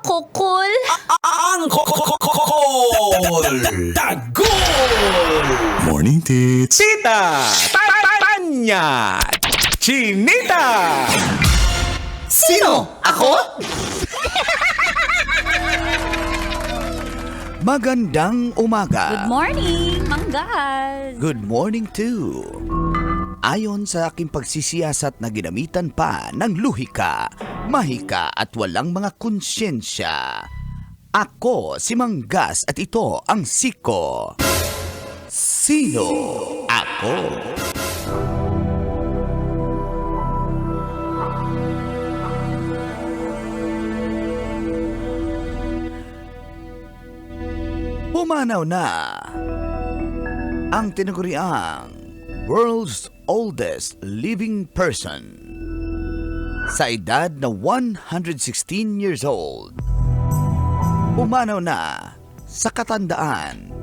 Ako cool. Ang Tagol! Morning, tits. Tita! Tanya! Chinita! Sino? Ako? Magandang umaga. Good morning, Manggas. Good morning too. Ayon sa aking pagsisiyasat na ginamitan pa ng luhika, mahika at walang mga konsyensya. Ako si Manggas at ito ang Siko. Sino ako? Pumanaw na ang tinaguriang world's oldest living person sa edad na 116 years old. Pumanaw na sa katandaan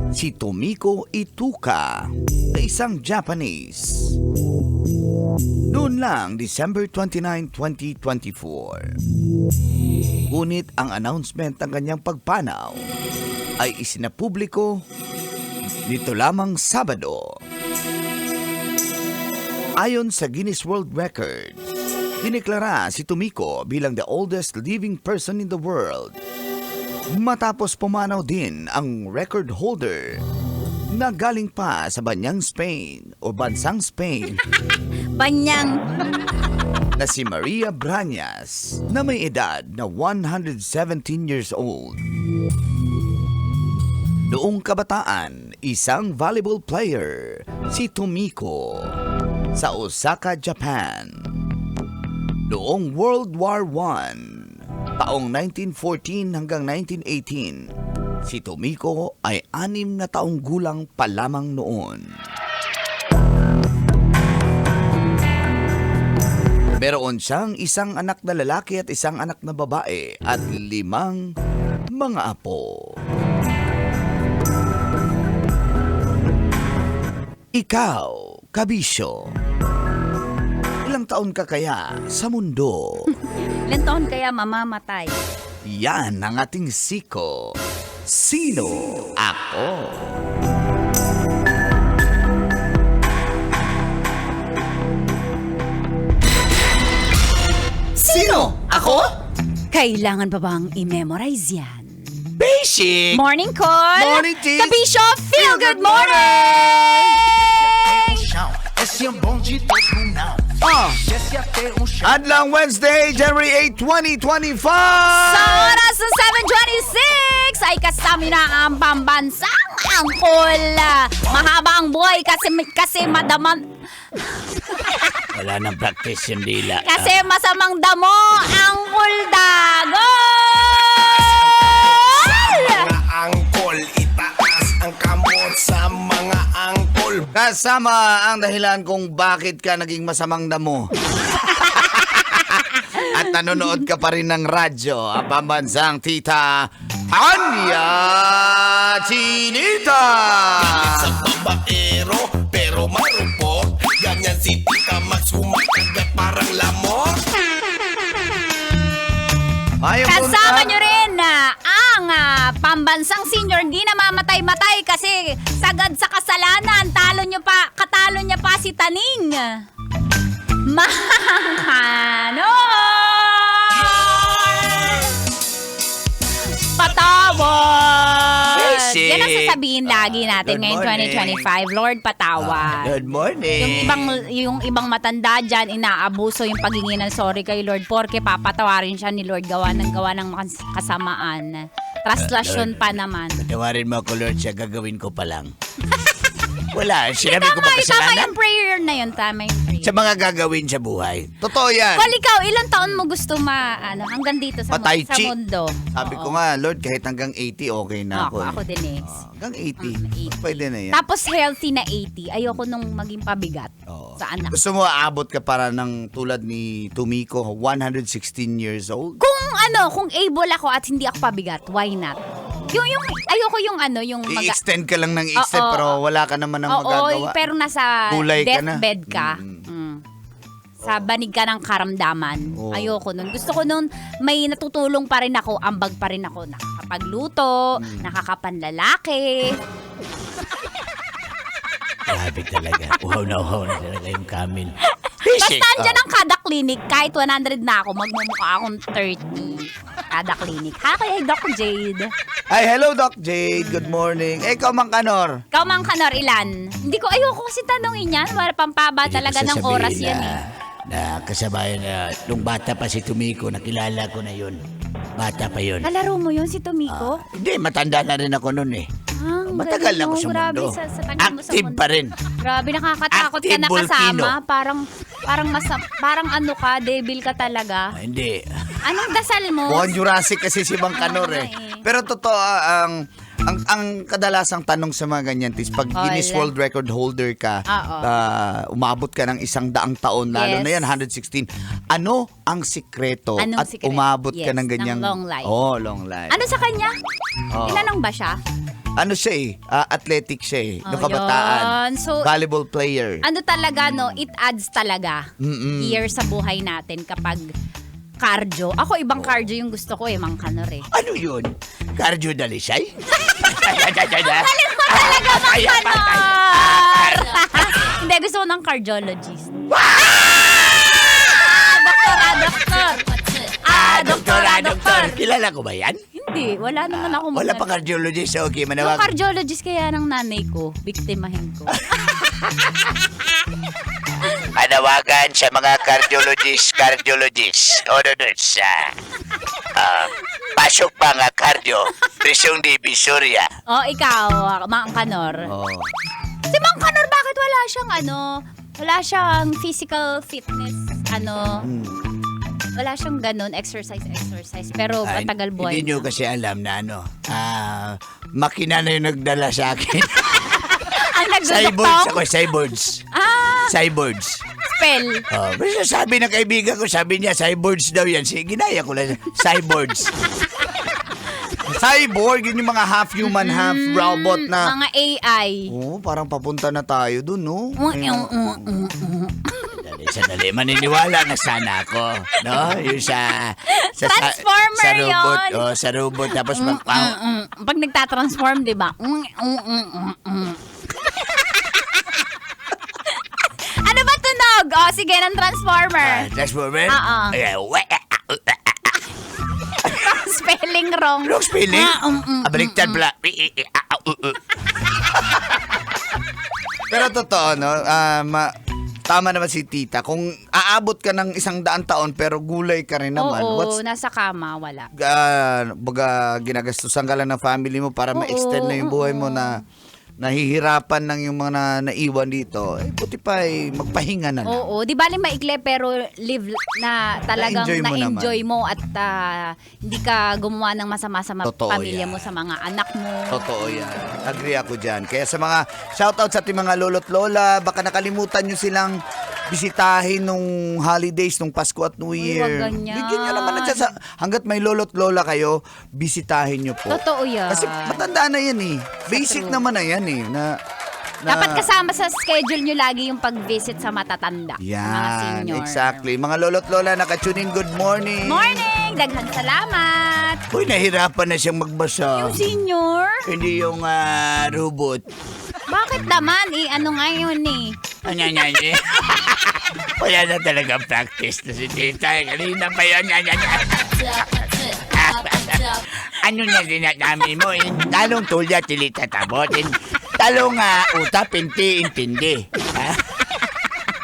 si Tomiko Ituka na isang Japanese. Noon lang, December 29, 2024. Ngunit ang announcement ng kanyang pagpanaw ay isinapubliko nito lamang Sabado. Ayon sa Guinness World Records, dineklara si Tomiko bilang the oldest living person in the world. Matapos pumanaw din ang record holder na galing pa sa bansang Spain Banyang. na si Maria Brañas na may edad na 117 years old. Noong kabataan, isang volleyball player si Tomiko sa Osaka, Japan. Noong World War I, taong 1914 hanggang 1918, si Tomiko ay 6 na taong gulang pa lamang noon. Meron siyang isang anak na lalaki at isang anak na babae at 5 mga apo. Ikaw, kabisyo, ilang taon ka kaya sa mundo? Ilan taon kaya mamamatay? Yan ang ating Siko. Sino ako? Sino? Ako? Kailangan pa bang i-memorize yan? Basic! Morning call! Morning, Tis! Kabisyo, feel good morning! Adlang Wednesday, January 8, 2025! Sa oras ng 7:26 ay kasama na ang pambansang angkol. Mahaba ang buhay kasi madaman... Wala nang practice yung dila. Kasi masamang damo ang kuldago! Angkol, itaas ang kamot sa mga angkol. Kasama ang dahilan kung bakit ka naging masamang damo. At nanonood ka pa rin ng radyo, ang pambansang tita Tanya Chinita. Sa babaero, pero marupok. Ganyan si Tita Max, humakagat parang lamok. Kasama nyo rin ang pambansang senior di namamatay-matay kasi sagad sa kasalanan. Katalo niya pa si Taning. Mahano! Patawad! Basic. Yan ang sasabihin lagi natin Good ngayong morning. 2025. Lord, patawad. Good morning. Yung ibang matanda dyan, inaabuso yung paghingi ng sorry kay Lord porque papatawarin siya ni Lord gawa ng mga kasamaan. Traslasyon pa naman. Tawarin mo ako, Lord, siya gagawin ko pa lang. Wala, sinabi ko ba Tama kasalanan? yung prayer na yun. Tama yung prayer. Sa mga gagawin sa buhay. Totoo yan. Kol, ikaw, ilang taon mo gusto hanggang dito sa Patay chi. mundo? Sabi ko nga, Lord, kahit hanggang 80, okay na ako. Ako din eh. Hanggang 80. 80. Pwede na yan. Tapos healthy na 80. Ayoko nung maging pabigat sa anak. Gusto mo aabot ka para ng tulad ni Tomiko, 116 years old? Kung able ako at hindi ako pabigat, why not? Ayoko yung I-extend ka lang ng extend, pero wala ka naman ng magagawa. pero nasa Kulay ka na. deathbed ka. Sa banig ka ng karamdaman. Oo. Ayoko nun. Gusto ko nun may natutulong pa rin ako, ambag pa rin ako. Nakakapagluto, nakakapanlalaki. Grabe talaga. Uhaw na talaga yung Camille. Basta andyan ang kada clinic, kahit 100 na ako, magmumukha akong 30 kada clinic. Ha, kaya Doc Jade. Ay, hello Doc Jade. Good morning. Ikaw, Mang Kanor. Ikaw, Mang Kanor, ilan? Hindi ko, ayoko kasi tanongin yan. Para pampaba talaga ng oras yan eh. Na kasabayan na, nung bata pa si Tumiko, nakilala ko na yun. Bata pa yun. Kalaro mo yun si Tomiko? Hindi, matanda na rin ako nun eh. Ang Matagal galing na ako mo. sa Grabe, mundo. sa tagal mo sa Active mundo. pa rin. Grabe, nakakatakot ka Active na kasama. volcano. Parang ano ka, devil ka talaga. Hindi. Anong dasal mo? Mukhang Jurassic kasi si Mang Kanor eh. Pero totoo, ang kadalasang tanong sa mga ganyan, tis, pag Guinness World Record holder ka, Oo. umabot ka ng 100 taon, lalo Yes. na yan, 116, ano ang sikreto Anong at sikreto? umabot ka Yes, ng ganyang... ng long life. Oh, long life. Ano sa kanya? Oo. Ilanong ba siya? Ano siya eh, athletic siya eh, Oh, nung kabataan. yun. So, volleyball player. Ano talaga, no? It adds talaga years sa buhay natin kapag cardio. Ako, ibang cardio yung gusto ko eh, Mang Kanor eh. Ano yun? Cardio Dalisay? Galing mo talaga, Mang Kanor! Hindi, gusto ko ng cardiologist. Doktor. Kilala ko ba yan? Hindi, wala naman ako Wala pa cardiologist. Okay, Yung manawag. cardiologist kaya ng nanay ko, biktimahin ko. Manawagan sa mga cardiologist. O doon sa pasok pa nga cardio, presyong divisoria. Oh, ikaw, Mang Kanor. Oh. Si Mang Kanor, bakit wala siyang physical fitness, wala siyang ganun, exercise, pero Ay, matagal buhay Hindi nyo na. kasi alam na makina na yung nagdala sa akin. Ang Cyborgs nagdudukong? ako, cyborgs. Cyborgs. Spell. Basta sabi ng kaibigan ko, sabi niya, cyborgs daw yan. Sige, ginaya ko lang. Cyborgs. Cyborg, yun yung mga half human, half robot na... Mga AI. Oh, parang papunta na tayo dun, no? Sandali, maniniwala na sana ako. No? Yung sa Transformer sa robot. yun. Oh, sa robot. Tapos Pag nagtatransform, di ba? Ano ba tunog? Oh, sige, ng transformer. Transformer? Oo. Ayan, Spelling wrong. Wrong spelling? Baliktad pala. Pero totoo, no? Tama naman si Tita. Kung aabot ka ng 100 taon pero gulay ka rin naman, Oo, nasa kama, wala. baga ginagastusan ka lang ng family mo para ma-extend na yung buhay mo na nahihirapan ng yung mga naiwan dito, buti pa magpahinga na lang. Oo, di bali maikli pero live na talagang Na-enjoy mo na-enjoy mo at hindi ka gumawa ng masama sa Totoo pamilya yan. mo, sa mga anak mo. Totoo yan. Agree ako dyan. Kaya sa mga shoutout sa ating mga lolo't lola, baka nakalimutan nyo silang bisitahin nung holidays, nung Pasko at New Year. wag ganyan. Bigyan nyo naman na dyan hanggat may lolo't lola kayo, bisitahin nyo po. Totoo yan. Kasi matanda na yan eh. Basic true. naman na yan eh. Dapat kasama sa schedule nyo lagi yung pag-visit sa matatanda. Sa mga Yan, senior. exactly. Mga lolo't lola, naka-tune in, good morning. Morning! Daghang salamat! Uy, nahirapan na siyang magbasa. Yung senior? Hindi yung robot. Bakit naman? Ano nga yun eh? Wala na talaga practice na si Tita. Kanina pa yan. Ano niya dinadami mo? Talong tulya, tilita tabotin. Talong uta, pinti, intindi.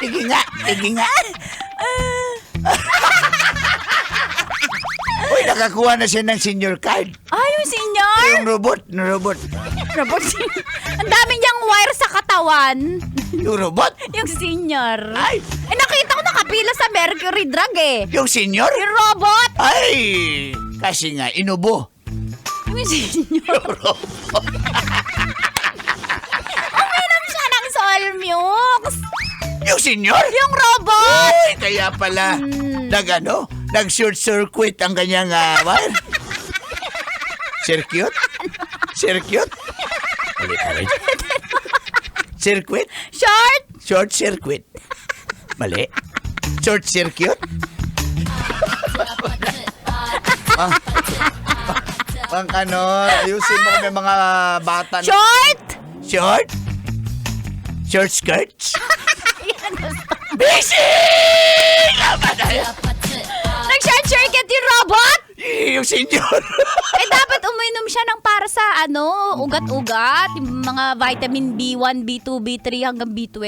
Sige nga. Uy, nakakuha na siya ng senior card. Yung senior? Yung robot. Ang dami niyang wire sa katawan. Yung robot? Yung senior. Ay! Nakita ko nakapila sa Mercury Drug eh. Yung senior? Yung robot. Ay! Kasi nga, inubo. Yung senior. Uminom siya ng Solmux. Yung senior? Yung robot. Ay, kaya pala, nag-short circuit ang kanyang wire. Circuit? Mali. Circuit? Short. Short circuit. Mali. Short circuit? Pang ano, ayusin mo kami mga bata. Short! Short? Short skirts? Nag-short circuit yung robot? Yung senyor. Eh, dapat uminom siya ng para sa ugat-ugat. Yung mga vitamin B1, B2, B3 hanggang B12.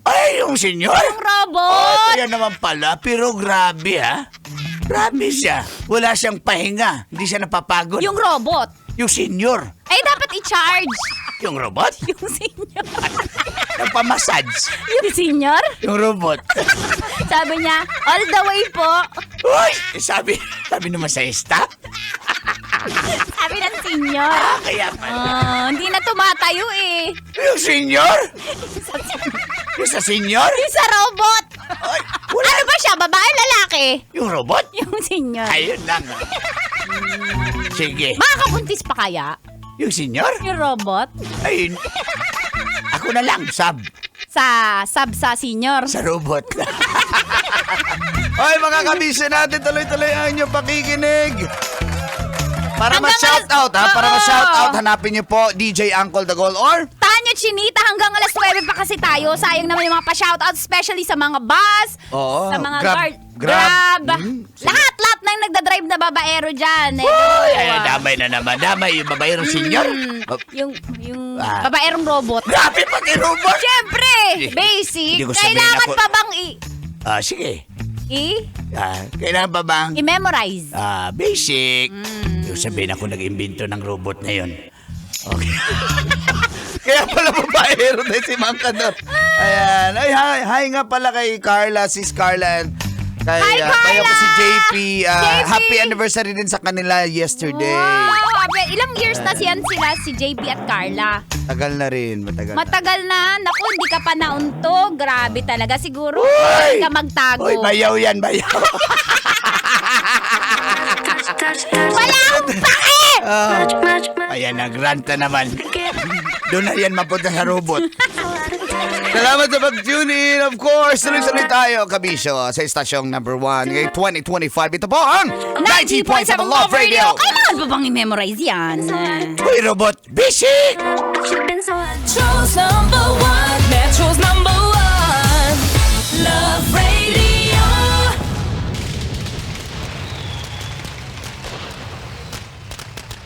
Ay, yung senyor? Yung robot! Kaya naman pala, pero grabe ha. Grabe siya. Wala siyang pahinga. Hindi siya napapagod. Yung robot. Yung senyor. Eh, dapat i-charge. Yung robot? Yung senior. Nagpamassage. Yung senior? Yung robot. Sabi niya, all the way po. Uy! Sabi naman sa staff. Sabi ng senior. Kaya pala. Hindi na tumatayo eh. Yung senyor? Yung sa senyor? Yung sa robot. Ay, Ano ba siya? Babae, lalaki? yung robot? Yung senior. Ayun lang. Sige. Makakabuntis pa kaya? Yung senyor? Yung robot? Ayun. Ako na lang, sub. Sa senior. Sa robot. Hoy, mga kabisyo natin, tuloy-tuloy ang inyong pakikinig. Para Hanggang ma-shoutout, ha? Para Oo. ma-shoutout, hanapin niyo po DJ Uncle Dagol or Tanya Chinita, hanggang alas 9 pa kasi tayo. Sayang naman yung mga pa-shoutout, especially sa mga bus, Oo, sa mga Grab. Grab. Sige. Lahat na yung nagdadrive na babaero dyan. Ay, damay na naman. Damay yung babaerong senyor. Yung Ah. babaerong robot. Grabe pati robot. Siyempre, Hindi basic. ko sabihin Kailangan ako- pa bang Sige. i- Kailangan ba bang i-memorize? basic? Yung sabihin ako nag-imbento ng robot na yun. Okay. Kaya pala babaero na si Mang Kador. Ayan. Ay, hi nga pala kay Carla, sis Carla. And kay, Hi, Carla! kaya ko si JP. JP! Happy anniversary din sa kanila yesterday. Wow! Ilang years na siyan sila, si JP at Carla? Tagal na rin. Matagal na. Matagal na. Naku, hindi ka pa nauntog. Grabe talaga. Siguro, Uy! hindi ka magtago. Uy, bayaw yan, bayaw. Wala akong pake! Ayan, nagranta naman. Doon na yan mapunta sa robot. Salamat sa pag-tune in. Of course, tuloy-tuloy tayo, kabisyo, sa estasyong number 1 ngayong 2025. Ito po ang 90.7 Love Radio. Kailangan ba bang i-memorize yan? Uy, robot, basic! You've been